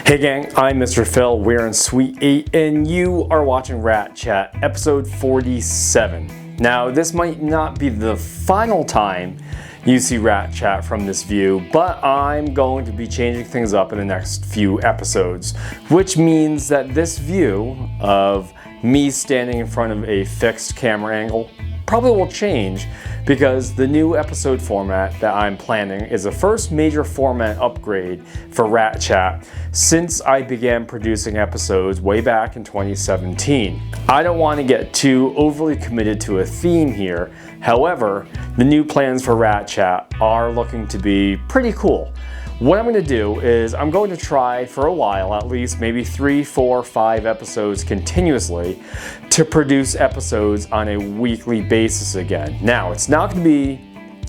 Hey gang, I'm Mr. Phil, we're in Suite 8 and you are watching Rat Chat, episode 47. Now this might not be the final time you see Rat Chat from this view, but I'm going to be changing things up in the next few episodes, which means that this view of me standing in front of a fixed camera angle probably will change because the new episode format that I'm planning is the first major format upgrade for Rat Chat since I began producing episodes way back in 2017. I don't want to get too overly committed to a theme here. However, the new plans for Rat Chat are looking to be pretty cool. What I'm going to do is I'm going to try for a while, at least maybe 3, 4, 5 episodes continuously, to produce episodes on a weekly basis again. Now, it's not going to be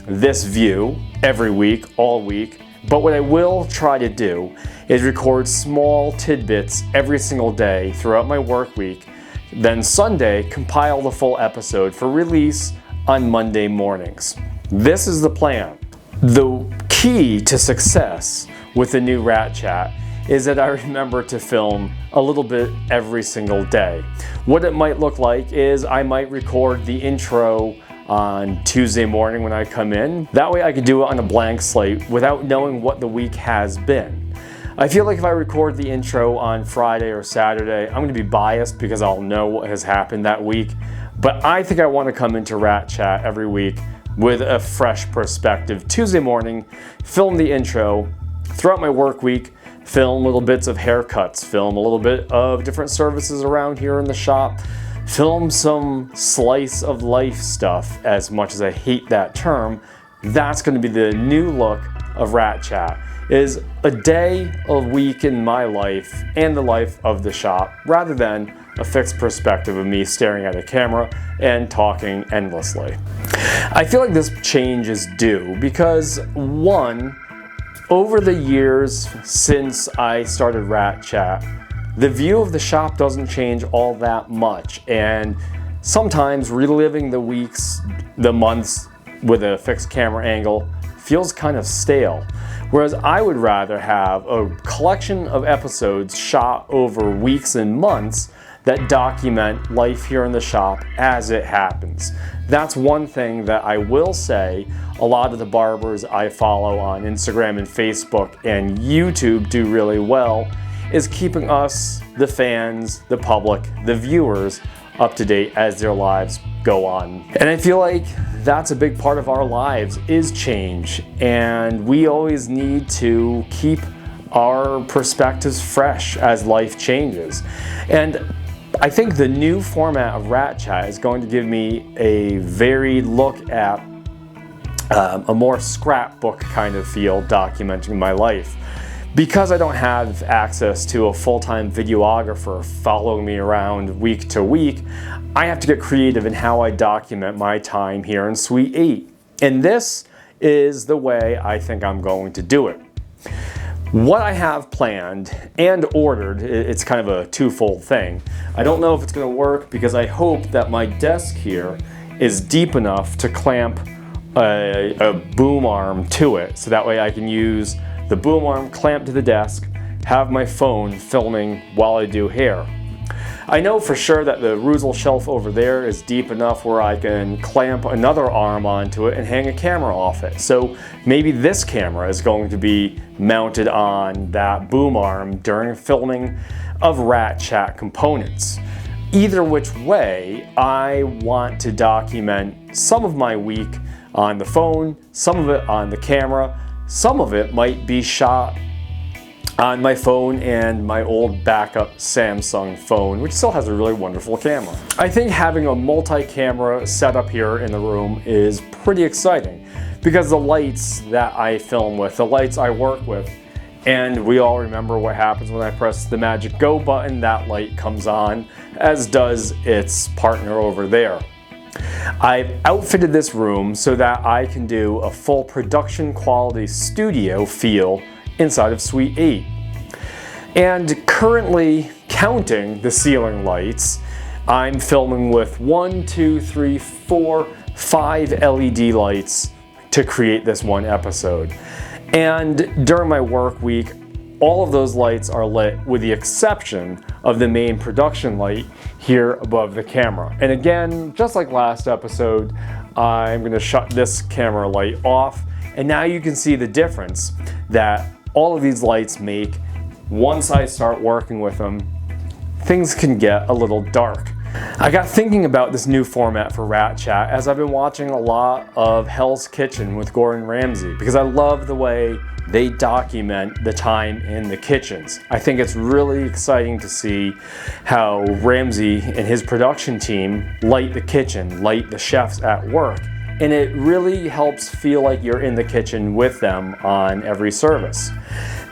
this view every week, all week, but what I will try to do is record small tidbits every single day throughout my work week, then Sunday compile the full episode for release on Monday mornings. This is the plan. The key to success with the new Rat Chat is that I remember to film a little bit every single day. What it might look like is I might record the intro on Tuesday morning when I come in. That way I can do it on a blank slate without knowing what the week has been. I feel like if I record the intro on Friday or Saturday, I'm going to be biased because I'll know what has happened that week. But I think I want to come into Rat Chat every week with a fresh perspective. Tuesday morning, film the intro, throughout my work week, film little bits of haircuts, film a little bit of different services around here in the shop, film some slice of life stuff, as much as I hate that term. That's going to be the new look of Rat Chat, is a day, a week in my life and the life of the shop, rather than a fixed perspective of me staring at a camera and talking endlessly. I feel like this change is due because, one, over the years since I started Rat Chat, the view of the shop doesn't change all that much, and sometimes reliving the weeks, the months with a fixed camera angle feels kind of stale. Whereas I would rather have a collection of episodes shot over weeks and months that document life here in the shop as it happens. That's one thing that I will say a lot of the barbers I follow on Instagram and Facebook and YouTube do really well, is keeping us, the fans, the public, the viewers, up to date as their lives go on. And I feel like that's a big part of our lives is change, and we always need to keep our perspectives fresh as life changes. And I think the new format of Rat Chat is going to give me a varied look at a more scrapbook kind of feel documenting my life. Because I don't have access to a full-time videographer following me around week to week, I have to get creative in how I document my time here in Suite 8. And this is the way I think I'm going to do it. What I have planned and ordered, it's kind of a twofold thing. I don't know if it's going to work because I hope that my desk here is deep enough to clamp a boom arm to it, so that way I can use the boom arm clamped to the desk, have my phone filming while I do hair. I know for sure that the Ruzel shelf over there is deep enough where I can clamp another arm onto it and hang a camera off it. So maybe this camera is going to be mounted on that boom arm during filming of Rat Chat components. Either which way, I want to document some of my week on the phone, some of it on the camera, some of it might be shot on my phone and my old backup Samsung phone, which still has a really wonderful camera. I think having a multi-camera setup here in the room is pretty exciting because the lights that I film with, the lights I work with, and we all remember what happens when I press the magic go button, that light comes on, as does its partner over there. I've outfitted this room so that I can do a full production quality studio feel inside of Suite 8. And currently counting the ceiling lights, I'm filming with 1, 2, 3, 4, 5 LED lights to create this one episode. And during my work week, all of those lights are lit with the exception of the main production light here above the camera. And again, just like last episode, I'm going to shut this camera light off, and now you can see the difference that all of these lights make. Once I start working with them, things can get a little dark. I got thinking about this new format for Rat Chat as I've been watching a lot of Hell's Kitchen with Gordon Ramsay, because I love the way they document the time in the kitchens. I think it's really exciting to see how Ramsay and his production team light the kitchen, light the chefs at work, and it really helps feel like you're in the kitchen with them on every service.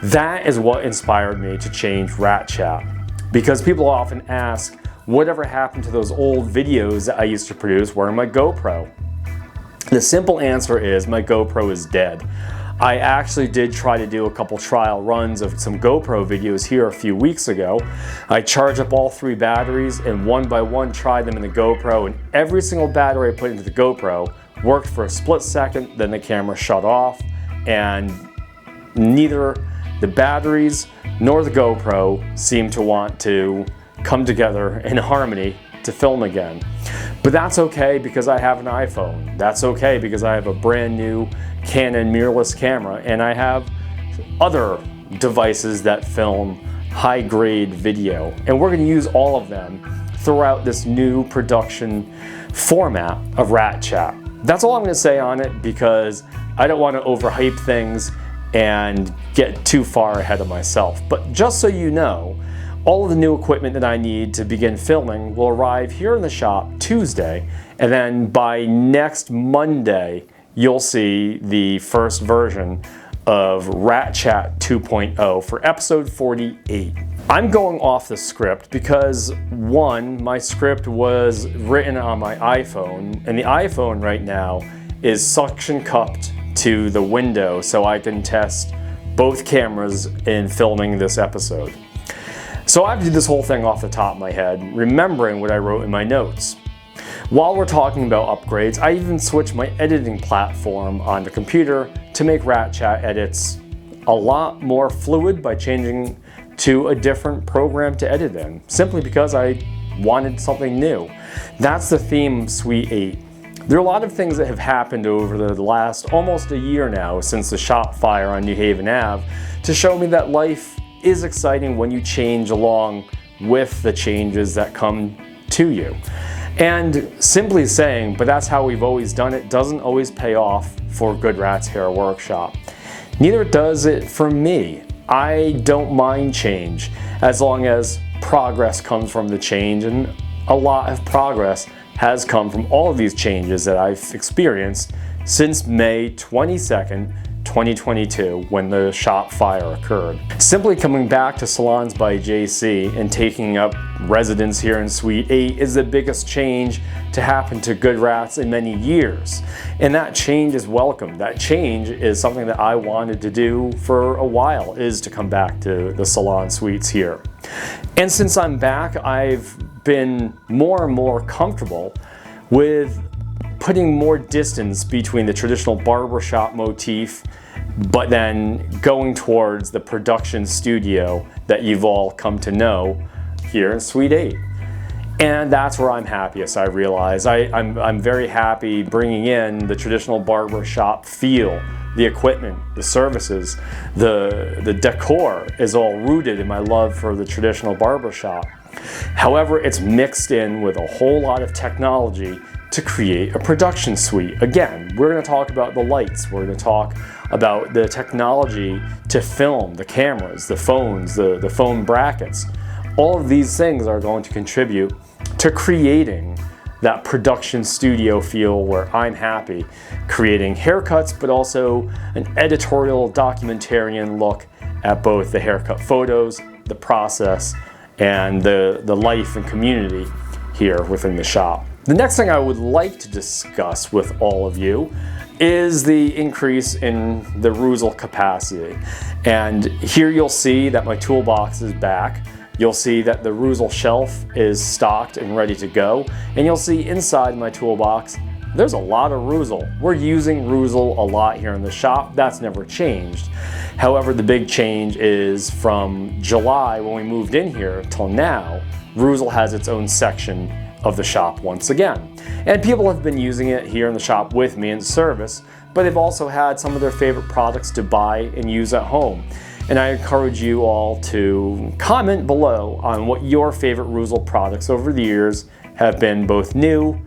That is what inspired me to change Rat Chat, because people often ask, whatever happened to those old videos that I used to produce wearing my GoPro? The simple answer is my GoPro is dead. I actually did try to do a couple trial runs of some GoPro videos here a few weeks ago. I charged up all 3 batteries and one by one tried them in the GoPro, and every single battery I put into the GoPro worked for a split second, then the camera shut off, and neither the batteries nor the GoPro seemed to want to come together in harmony to film again. But that's okay because I have an iPhone. That's okay because I have a brand new Canon mirrorless camera, and I have other devices that film high-grade video. And we're going to use all of them throughout this new production format of Rat Chat. That's all I'm going to say on it, because I don't want to overhype things and get too far ahead of myself. But just so you know, all of the new equipment that I need to begin filming will arrive here in the shop Tuesday, and then by next Monday, you'll see the first version of Rat Chat 2.0 for episode 48. I'm going off the script because, one, my script was written on my iPhone, and the iPhone right now is suction cupped to the window so I can test both cameras in filming this episode. So I have to do this whole thing off the top of my head, remembering what I wrote in my notes. While we're talking about upgrades, I even switched my editing platform on the computer to make Rat Chat edits a lot more fluid by changing to a different program to edit in, simply because I wanted something new. That's the theme of Suite 8. There are a lot of things that have happened over the last almost a year now since the shop fire on New Haven Ave to show me that life is exciting when you change along with the changes that come to you. And simply saying, but that's how we've always done it, doesn't always pay off for Good Rat's Hair Workshop. Neither does it for me. I don't mind change as long as progress comes from the change, and a lot of progress has come from all of these changes that I've experienced since May 22nd, 2022, when the shop fire occurred. Simply coming back to Salons by JC and taking up residence here in Suite 8 is the biggest change to happen to Good Rats in many years. And that change is welcome. That change is something that I wanted to do for a while, is to come back to the salon suites here. And since I'm back, I've been more and more comfortable with putting more distance between the traditional barbershop motif, but then going towards the production studio that you've all come to know here in Suite 8. And that's where I'm happiest, I realize. I'm very happy bringing in the traditional barbershop feel, the equipment, the services, the decor is all rooted in my love for the traditional barbershop. However, it's mixed in with a whole lot of technology to create a production suite. Again, we're going to talk about the lights, we're going to talk about the technology to film, the cameras, the phones, the phone brackets. All of these things are going to contribute to creating that production studio feel where I'm happy creating haircuts, but also an editorial documentarian look at both the haircut photos, the process, and the life and community here within the shop. The next thing I would like to discuss with all of you is the increase in the Ruzel capacity. And here you'll see that my toolbox is back. You'll see that the Ruzel shelf is stocked and ready to go. And you'll see inside my toolbox there's a lot of Ruzel. We're using Ruzel a lot here in the shop. That's never changed. However, the big change is from July when we moved in here till now, Ruzel has its own section of the shop once again. And people have been using it here in the shop with me in service, but they've also had some of their favorite products to buy and use at home. And I encourage you all to comment below on what your favorite Ruzel products over the years have been, both new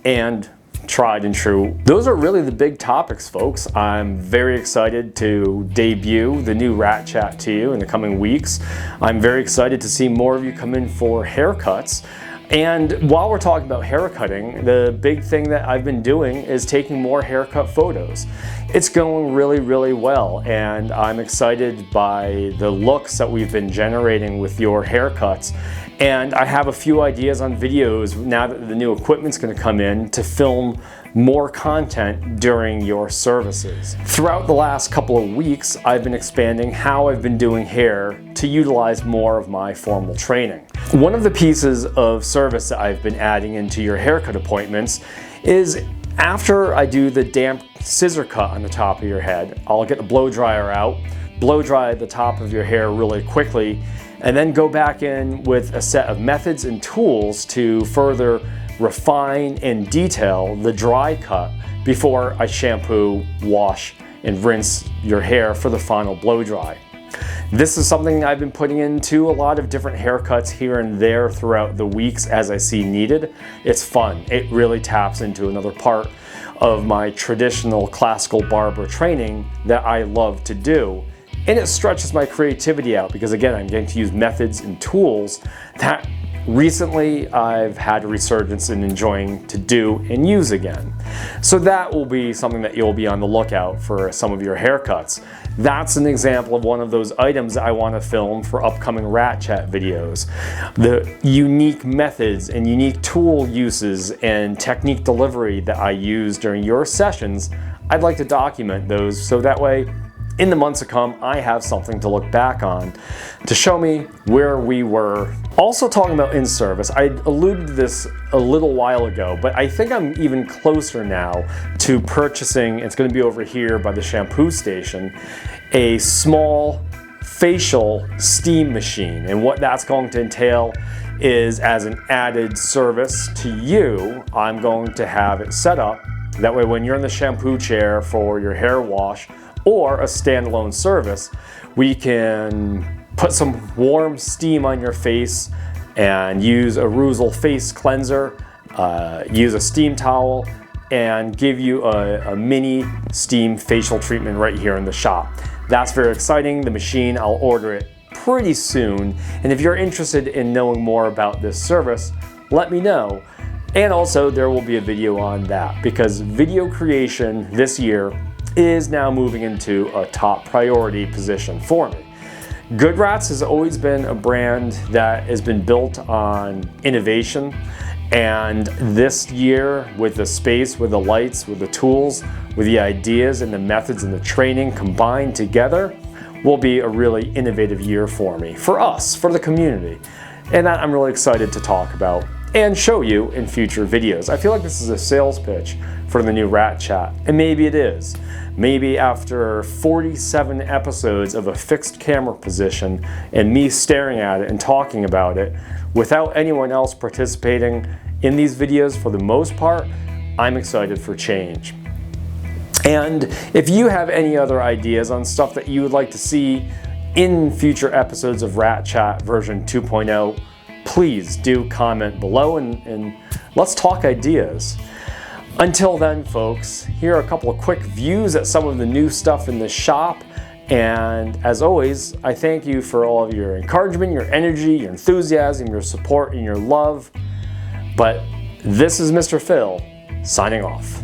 and tried and true. Those are really the big topics, folks. I'm very excited to debut the new Rat Chat to you in the coming weeks. I'm very excited to see more of you come in for haircuts. And while we're talking about haircutting, the big thing that I've been doing is taking more haircut photos. It's going really, really well, and I'm excited by the looks that we've been generating with your haircuts. And I have a few ideas on videos now that the new equipment's going to come in to film more content during your services. Throughout the last couple of weeks, I've been expanding how I've been doing hair to utilize more of my formal training. One of the pieces of service that I've been adding into your haircut appointments is after I do the damp scissor cut on the top of your head, I'll get the blow dryer out, blow dry the top of your hair really quickly, and then go back in with a set of methods and tools to further refine and detail the dry cut before I shampoo, wash, and rinse your hair for the final blow dry. This is something I've been putting into a lot of different haircuts here and there throughout the weeks as I see needed. It's fun. It really taps into another part of my traditional classical barber training that I love to do. And it stretches my creativity out because, again, I'm getting to use methods and tools that recently I've had a resurgence in enjoying to do and use again. So that will be something that you'll be on the lookout for some of your haircuts. That's an example of one of those items that I want to film for upcoming Rat Chat videos. The unique methods and unique tool uses and technique delivery that I use during your sessions, I'd like to document those so that way in the months to come, I have something to look back on to show me where we were. Also talking about in-service, I alluded to this a little while ago, but I think I'm even closer now to purchasing, it's going to be over here by the shampoo station, a small facial steam machine. And what that's going to entail is, as an added service to you, I'm going to have it set up. That way when you're in the shampoo chair for your hair wash, or a standalone service, we can put some warm steam on your face and use a Ruzel face cleanser, use a steam towel, and give you a mini steam facial treatment right here in the shop. That's very exciting. The machine, I'll order it pretty soon. And if you're interested in knowing more about this service, let me know. And also there will be a video on that because video creation this year is now moving into a top priority position for me. Good Rats has always been a brand that has been built on innovation, and this year with the space, with the lights, with the tools, with the ideas and the methods and the training combined together will be a really innovative year for me, for us, for the community. And that I'm really excited to talk about and show you in future videos. I feel like this is a sales pitch for the new Rat Chat, and maybe it is. Maybe after 47 episodes of a fixed camera position and me staring at it and talking about it without anyone else participating in these videos for the most part, I'm excited for change. And if you have any other ideas on stuff that you would like to see in future episodes of Rat Chat version 2.0, please do comment below and let's talk ideas. Until then, folks, here are a couple of quick views at some of the new stuff in the shop. And as always, I thank you for all of your encouragement, your energy, your enthusiasm, your support, and your love. But this is Mr. Phil, signing off.